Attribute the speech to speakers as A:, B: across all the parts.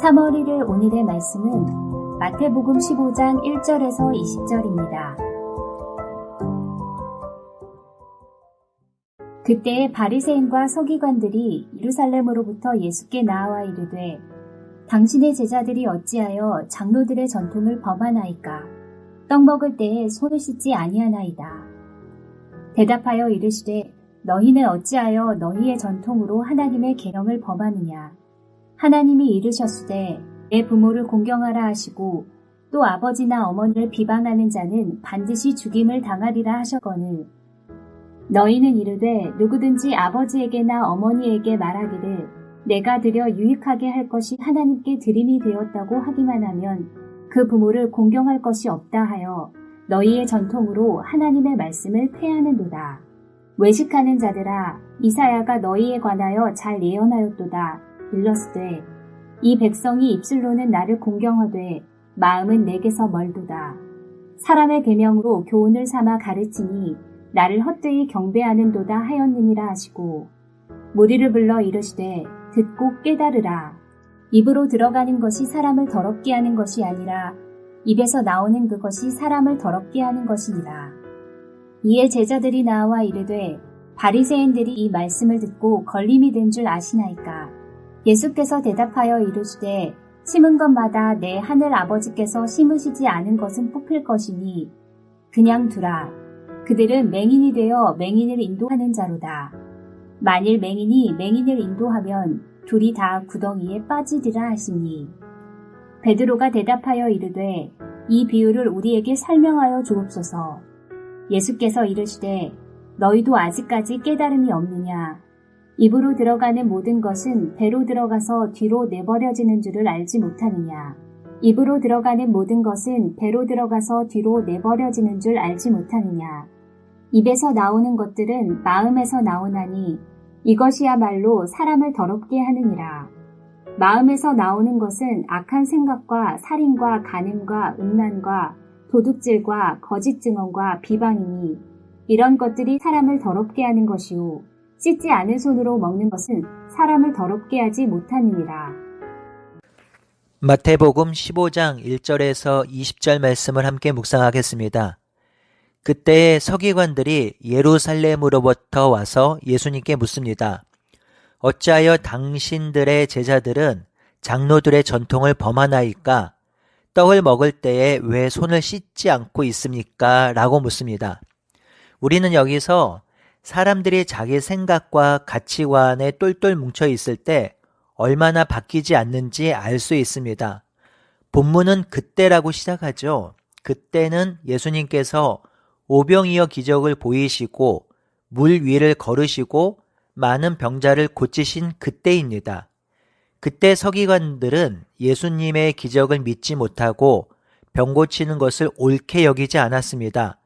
A: 3월 1일 오늘의 말씀은 마태복음 15장 1절에서 20절입니다. 그때 바리새인과 서기관들이 예루살렘으로부터 예수께 나아와 이르되 당신의 제자들이 어찌하여 장로들의 전통을 범하나이까? 떡 먹을 때에 손을 씻지 아니하나이다. 대답하여 이르시되 너희는 어찌하여 너희의 전통으로 하나님의 계명을 범하느냐? 하나님이 이르셨으되 내 부모를 공경하라 하시고 또 아버지나 어머니를 비방하는 자는 반드시 죽임을 당하리라 하셨거늘 너희는 이르되 누구든지 아버지에게나 어머니에게 말하기를 내가 드려 유익하게 할 것이 하나님께 드림이 되었다고 하기만 하면 그 부모를 공경할 것이 없다 하여 너희의 전통으로 하나님의 말씀을 폐하는도다. 외식하는 자들아 이사야가 너희에 관하여 잘 예언하였도다. 일러스되 이 백성이 입술로는 나를 공경하되 마음은 내게서 멀도다. 사람의 계명으로 교훈을 삼아 가르치니 나를 헛되이 경배하는도다 하였느니라 하시고 무리를 불러 이르시되 듣고 깨달으라. 입으로 들어가는 것이 사람을 더럽게 하는 것이 아니라 입에서 나오는 그것이 사람을 더럽게 하는 것이니라. 이에 제자들이 나와 이르되 바리새인들이 이 말씀을 듣고 걸림이 된 줄 아시나이까? 예수께서 대답하여 이르시되 심은 것마다 내 하늘 아버지께서 심으시지 않은 것은 뽑힐 것이니 그냥 두라. 그들은 맹인이 되어 맹인을 인도하는 자로다. 만일 맹인이 맹인을 인도하면 둘이 다 구덩이에 빠지리라 하시니 베드로가 대답하여 이르되 이 비유를 우리에게 설명하여 주옵소서. 예수께서 이르시되 너희도 아직까지 깨달음이 없느냐? 입으로 들어가는 모든 것은 배로 들어가서 뒤로 내버려지는 줄을 알지 못하느냐? 입으로 들어가는 모든 것은 배로 들어가서 뒤로 내버려지는 줄 알지 못하느냐? 입에서 나오는 것들은 마음에서 나오나니 이것이야말로 사람을 더럽게 하느니라. 마음에서 나오는 것은 악한 생각과 살인과 간음과 음란과 도둑질과 거짓 증언과 비방이니 이런 것들이 사람을 더럽게 하는 것이요 씻지 않은 손으로 먹는 것은 사람을 더럽게 하지 못하느니라.
B: 마태복음 15장 1절에서 20절 말씀을 함께 묵상하겠습니다. 그때의 서기관들이 예루살렘으로부터 와서 예수님께 묻습니다. 어찌하여 당신들의 제자들은 장로들의 전통을 범하나이까? 떡을 먹을 때에 왜 손을 씻지 않고 있습니까? 라고 묻습니다. 우리는 여기서 사람들이 자기 생각과 가치관에 똘똘 뭉쳐 있을 때 얼마나 바뀌지 않는지 알 수 있습니다. 본문은 그때라고 시작하죠. 그때는 예수님께서 오병이어 기적을 보이시고 물 위를 걸으시고 많은 병자를 고치신 그때입니다. 그때 서기관들은 예수님의 기적을 믿지 못하고 병 고치는 것을 옳게 여기지 않았습니다.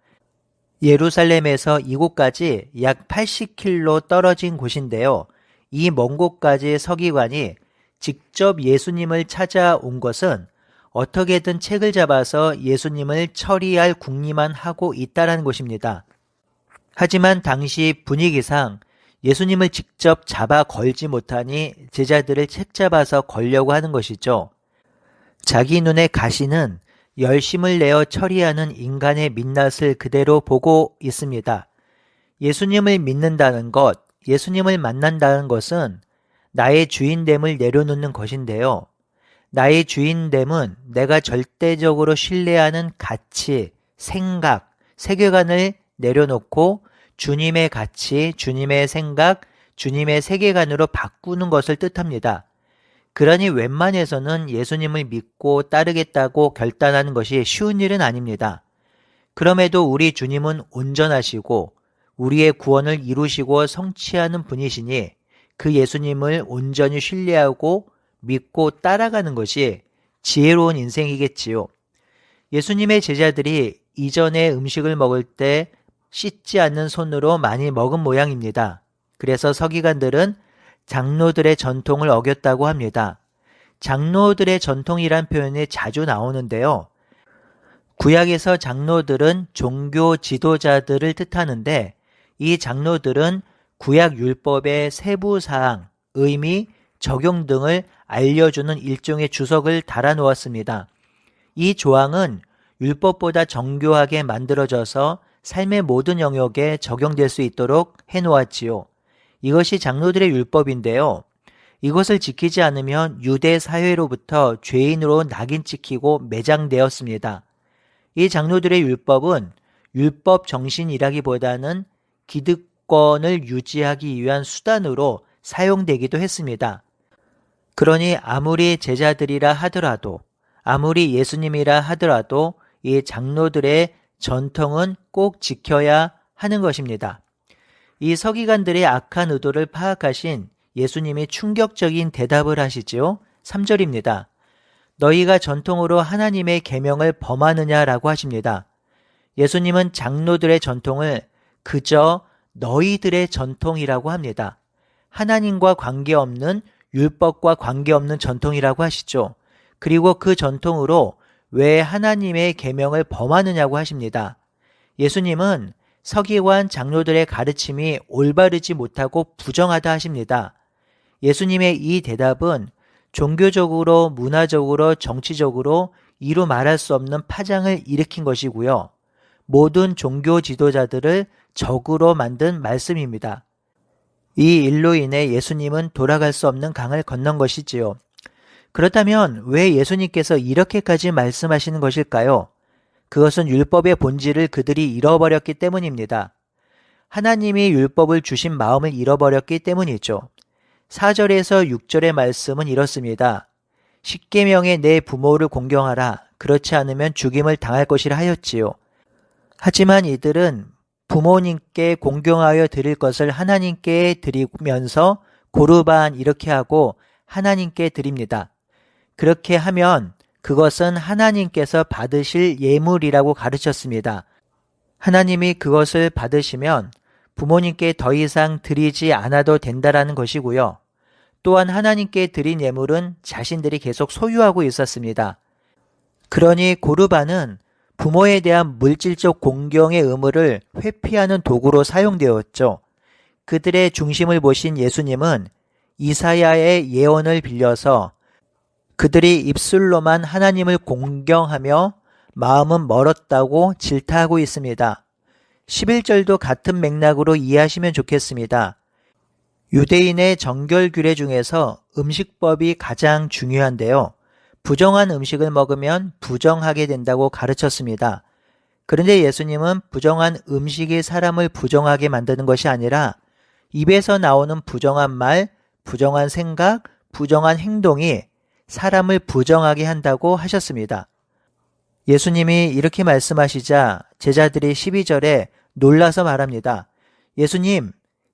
B: 예루살렘에서 이곳까지 약 80km 떨어진 곳인데요. 이 먼 곳까지 서기관이 직접 예수님을 찾아온 것은 어떻게든 책을 잡아서 예수님을 처리할 궁리만 하고 있다는 것입니다. 하지만 당시 분위기상 예수님을 직접 잡아 걸지 못하니 제자들을 책 잡아서 걸려고 하는 것이죠. 자기 눈에 가시는 열심을 내어 처리하는 인간의 민낯을 그대로 보고 있습니다. 예수님을 믿는다는 것, 예수님을 만난다는 것은 나의 주인됨을 내려놓는 것인데요. 나의 주인됨은 내가 절대적으로 신뢰하는 가치, 생각, 세계관을 내려놓고 주님의 가치, 주님의 생각, 주님의 세계관으로 바꾸는 것을 뜻합니다. 그러니 웬만해서는 예수님을 믿고 따르겠다고 결단하는 것이 쉬운 일은 아닙니다. 그럼에도 우리 주님은 온전하시고 우리의 구원을 이루시고 성취하는 분이시니 그 예수님을 온전히 신뢰하고 믿고 따라가는 것이 지혜로운 인생이겠지요. 예수님의 제자들이 이전에 음식을 먹을 때 씻지 않는 손으로 많이 먹은 모양입니다. 그래서 서기관들은 장로들의 전통을 어겼다고 합니다. 장로들의 전통이란 표현이 자주 나오는데요. 구약에서 장로들은 종교 지도자들을 뜻하는데 이 장로들은 구약 율법의 세부 사항, 의미, 적용 등을 알려주는 일종의 주석을 달아 놓았습니다. 이 조항은 율법보다 정교하게 만들어져서 삶의 모든 영역에 적용될 수 있도록 해놓았지요. 이것이 장로들의 율법인데요. 이것을 지키지 않으면 유대 사회로부터 죄인으로 낙인 찍히고 매장되었습니다. 이 장로들의 율법은 율법 정신이라기보다는 기득권을 유지하기 위한 수단으로 사용되기도 했습니다. 그러니 아무리 제자들이라 하더라도, 아무리 예수님이라 하더라도 이 장로들의 전통은 꼭 지켜야 하는 것입니다. 이 서기관들의 악한 의도를 파악하신 예수님이 충격적인 대답을 하시지요. 3절입니다. 너희가 전통으로 하나님의 계명을 범하느냐라고 하십니다. 예수님은 장로들의 전통을 그저 너희들의 전통이라고 합니다. 하나님과 관계없는, 율법과 관계없는 전통이라고 하시죠. 그리고 그 전통으로 왜 하나님의 계명을 범하느냐고 하십니다. 예수님은 서기관 장로들의 가르침이 올바르지 못하고 부정하다 하십니다. 예수님의 이 대답은 종교적으로, 문화적으로, 정치적으로 이루 말할 수 없는 파장을 일으킨 것이고요. 모든 종교 지도자들을 적으로 만든 말씀입니다. 이 일로 인해 예수님은 돌아갈 수 없는 강을 건넌 것이지요. 그렇다면 왜 예수님께서 이렇게까지 말씀하시는 것일까요? 그것은 율법의 본질을 그들이 잃어버렸기 때문입니다. 하나님이 율법을 주신 마음을 잃어버렸기 때문이죠. 4절에서 6절의 말씀은 이렇습니다. 십계명에 내 부모를 공경하라. 그렇지 않으면 죽임을 당할 것이라 하였지요. 하지만 이들은 부모님께 공경하여 드릴 것을 하나님께 드리면서 고르반 이렇게 하고 하나님께 드립니다. 그렇게 하면 그것은 하나님께서 받으실 예물이라고 가르쳤습니다. 하나님이 그것을 받으시면 부모님께 더 이상 드리지 않아도 된다라는 것이고요. 또한 하나님께 드린 예물은 자신들이 계속 소유하고 있었습니다. 그러니 고르반은 부모에 대한 물질적 공경의 의무를 회피하는 도구로 사용되었죠. 그들의 중심을 보신 예수님은 이사야의 예언을 빌려서 그들이 입술로만 하나님을 공경하며 마음은 멀었다고 질타하고 있습니다. 11절도 같은 맥락으로 이해하시면 좋겠습니다. 유대인의 정결 규례 중에서 음식법이 가장 중요한데요. 부정한 음식을 먹으면 부정하게 된다고 가르쳤습니다. 그런데 예수님은 부정한 음식이 사람을 부정하게 만드는 것이 아니라 입에서 나오는 부정한 말, 부정한 생각, 부정한 행동이 사람을 부정하게 한다고 하셨습니다. 예수님이 이렇게 말씀하시자 제자들이 12절에 놀라서 말합니다. 예수님,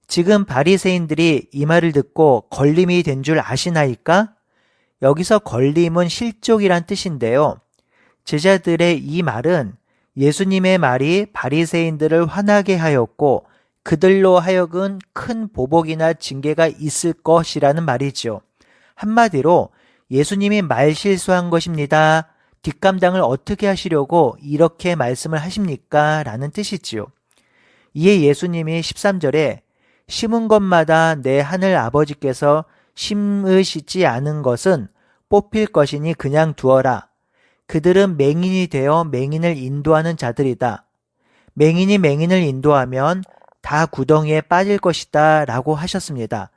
B: 지금 바리새인들이 이 말을 듣고 걸림이 된 줄 아시나이까? 여기서 걸림은 실족이란 뜻인데요. 제자들의 이 말은 예수님의 말이 바리새인들을 화나게 하였고 그들로 하여금 큰 보복이나 징계가 있을 것이라는 말이죠. 한마디로 예수님이 말 실수한 것입니다. 뒷감당을 어떻게 하시려고 이렇게 말씀을 하십니까? 라는 뜻이지요. 이에 예수님이 13절에 심은 것마다 내 하늘 아버지께서 심으시지 않은 것은 뽑힐 것이니 그냥 두어라. 그들은 맹인이 되어 맹인을 인도하는 자들이다. 맹인이 맹인을 인도하면 다 구덩이에 빠질 것이다 라고 하셨습니다.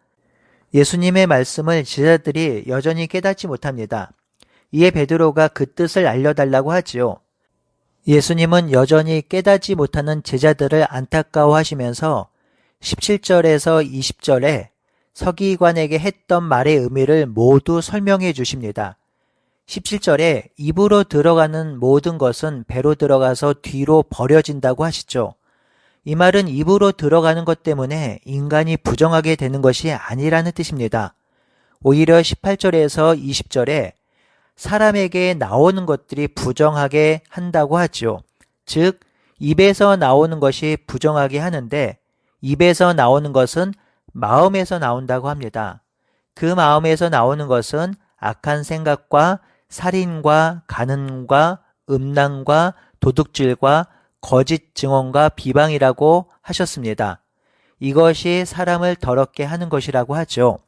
B: 예수님의 말씀을 제자들이 여전히 깨닫지 못합니다. 이에 베드로가 그 뜻을 알려달라고 하지요. 예수님은 여전히 깨닫지 못하는 제자들을 안타까워하시면서 17절에서 20절에 서기관에게 했던 말의 의미를 모두 설명해 주십니다. 17절에 입으로 들어가는 모든 것은 배로 들어가서 뒤로 버려진다고 하시죠. 이 말은 입으로 들어가는 것 때문에 인간이 부정하게 되는 것이 아니라는 뜻입니다. 오히려 18절에서 20절에 사람에게 나오는 것들이 부정하게 한다고 하죠. 즉, 입에서 나오는 것이 부정하게 하는데 입에서 나오는 것은 마음에서 나온다고 합니다. 그 마음에서 나오는 것은 악한 생각과 살인과 간음과 음란과 도둑질과 거짓 증언과 비방이라고 하셨습니다. 이것이 사람을 더럽게 하는 것이라고 하죠.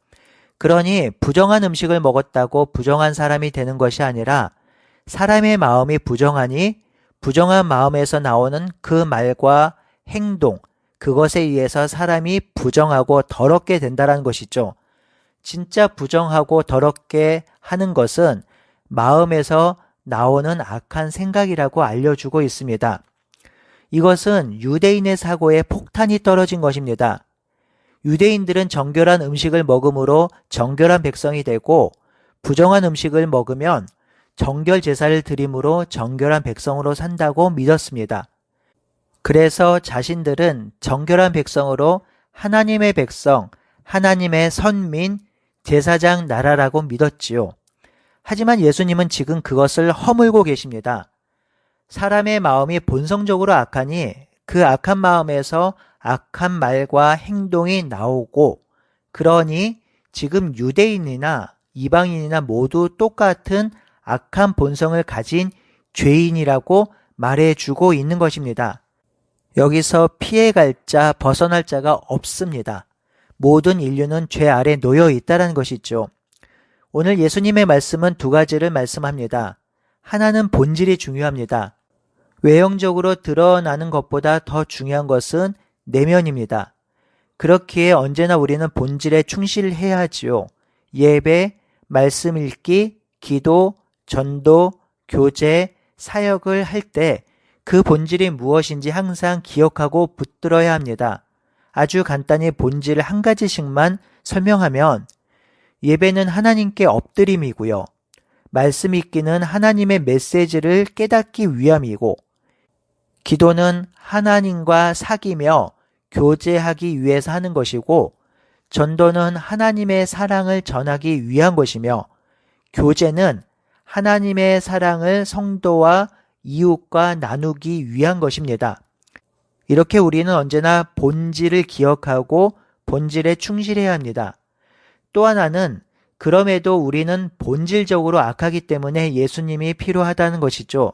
B: 그러니 부정한 음식을 먹었다고 부정한 사람이 되는 것이 아니라 사람의 마음이 부정하니 부정한 마음에서 나오는 그 말과 행동, 그것에 의해서 사람이 부정하고 더럽게 된다는 것이죠. 진짜 부정하고 더럽게 하는 것은 마음에서 나오는 악한 생각이라고 알려주고 있습니다. 이것은 유대인의 사고에 폭탄이 떨어진 것입니다. 유대인들은 정결한 음식을 먹음으로 정결한 백성이 되고 부정한 음식을 먹으면 정결 제사를 드림으로 정결한 백성으로 산다고 믿었습니다. 그래서 자신들은 정결한 백성으로 하나님의 백성, 하나님의 선민, 제사장 나라라고 믿었지요. 하지만 예수님은 지금 그것을 허물고 계십니다. 사람의 마음이 본성적으로 악하니 그 악한 마음에서 악한 말과 행동이 나오고, 그러니 지금 유대인이나 이방인이나 모두 똑같은 악한 본성을 가진 죄인이라고 말해주고 있는 것입니다. 여기서 피해갈 자, 벗어날 자가 없습니다. 모든 인류는 죄 아래 놓여 있다는 것이죠. 오늘 예수님의 말씀은 두 가지를 말씀합니다. 하나는 본질이 중요합니다. 외형적으로 드러나는 것보다 더 중요한 것은 내면입니다. 그렇기에 언제나 우리는 본질에 충실해야 하지요. 예배, 말씀 읽기, 기도, 전도, 교제, 사역을 할 때 그 본질이 무엇인지 항상 기억하고 붙들어야 합니다. 아주 간단히 본질을 한 가지씩만 설명하면 예배는 하나님께 엎드림이고요. 말씀 읽기는 하나님의 메시지를 깨닫기 위함이고, 기도는 하나님과 사귀며 교제하기 위해서 하는 것이고, 전도는 하나님의 사랑을 전하기 위한 것이며, 교제는 하나님의 사랑을 성도와 이웃과 나누기 위한 것입니다. 이렇게 우리는 언제나 본질을 기억하고 본질에 충실해야 합니다. 또 하나는 그럼에도 우리는 본질적으로 악하기 때문에 예수님이 필요하다는 것이죠.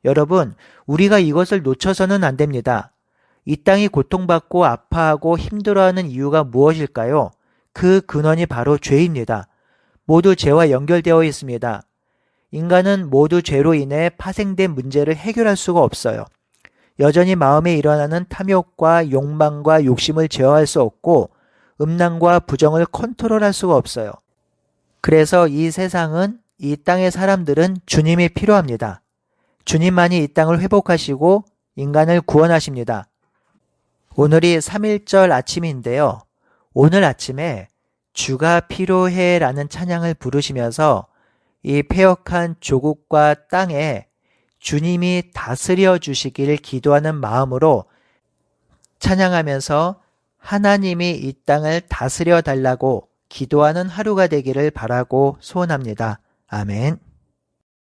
B: 여러분, 우리가 이것을 놓쳐서는 안 됩니다. 이 땅이 고통받고 아파하고 힘들어하는 이유가 무엇일까요? 그 근원이 바로 죄입니다. 모두 죄와 연결되어 있습니다. 인간은 모두 죄로 인해 파생된 문제를 해결할 수가 없어요. 여전히 마음에 일어나는 탐욕과 욕망과 욕심을 제어할 수 없고 음란과 부정을 컨트롤할 수가 없어요. 그래서 이 세상은, 이 땅의 사람들은 주님이 필요합니다. 주님만이 이 땅을 회복하시고 인간을 구원하십니다. 오늘이 3.1절 아침인데요. 오늘 아침에 주가 필요해 라는 찬양을 부르시면서 이 패역한 조국과 땅에 주님이 다스려 주시기를 기도하는 마음으로 찬양하면서 하나님이 이 땅을 다스려 달라고 기도하는 하루가 되기를 바라고 소원합니다. 아멘.